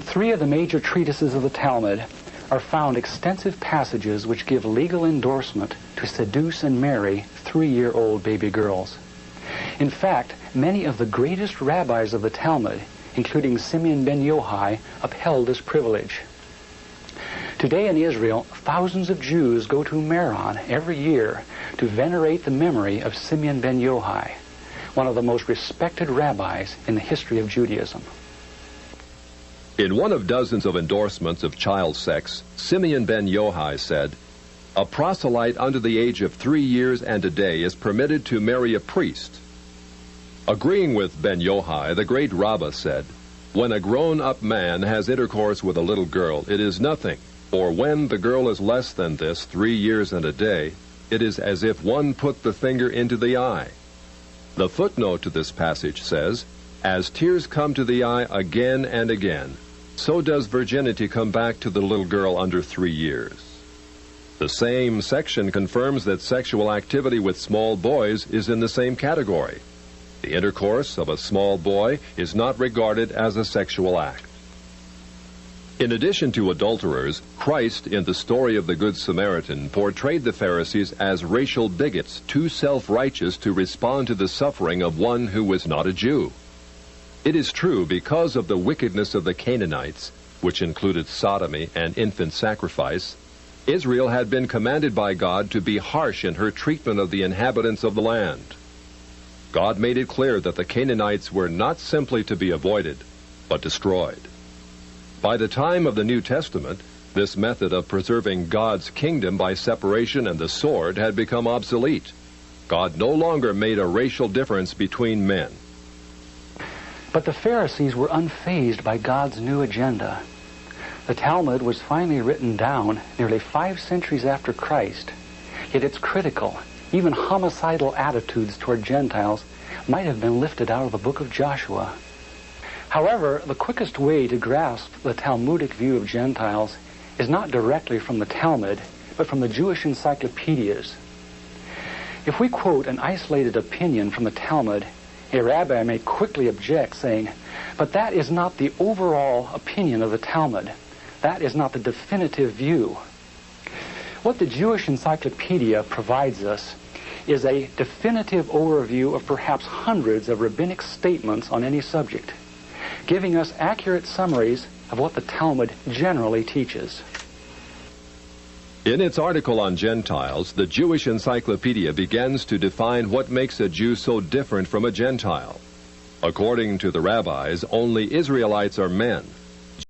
In 3 of the major treatises of the Talmud are found extensive passages which give legal endorsement to seduce and marry 3-year-old baby girls. In fact, many of the greatest rabbis of the Talmud, including Simeon ben Yochai, upheld this privilege. Today in Israel, thousands of Jews go to Meron every year to venerate the memory of Simeon ben Yochai, one of the most respected rabbis in the history of Judaism. In one of dozens of endorsements of child sex, Simeon ben Yochai said, "A proselyte under the age of 3 years and a day is permitted to marry a priest." Agreeing with ben Yochai, the great Rabbah said, "When a grown-up man has intercourse with a little girl, it is nothing, for when the girl is less than this, 3 years and a day, it is as if one put the finger into the eye." The footnote to this passage says, "As tears come to the eye again and again, so does virginity come back to the little girl under 3 years." The same section confirms that sexual activity with small boys is in the same category. The intercourse of a small boy is not regarded as a sexual act. In addition to adulterers, Christ, in the story of the Good Samaritan, portrayed the Pharisees as racial bigots, too self-righteous to respond to the suffering of one who was not a Jew. It is true, because of the wickedness of the Canaanites, which included sodomy and infant sacrifice, Israel had been commanded by God to be harsh in her treatment of the inhabitants of the land. God made it clear that the Canaanites were not simply to be avoided, but destroyed. By the time of the New Testament, this method of preserving God's kingdom by separation and the sword had become obsolete. God no longer made a racial difference between men. But the Pharisees were unfazed by God's new agenda. The Talmud was finally written down nearly 5 centuries after Christ, yet its critical, even homicidal attitudes toward Gentiles might have been lifted out of the book of Joshua. However, the quickest way to grasp the Talmudic view of Gentiles is not directly from the Talmud, but from the Jewish encyclopedias. If we quote an isolated opinion from the Talmud, a rabbi may quickly object, saying, "But that is not the overall opinion of the Talmud. That is not the definitive view." What the Jewish encyclopedia provides us is a definitive overview of perhaps hundreds of rabbinic statements on any subject, giving us accurate summaries of what the Talmud generally teaches. In its article on Gentiles, the Jewish Encyclopedia begins to define what makes a Jew so different from a Gentile. According to the rabbis, only Israelites are men,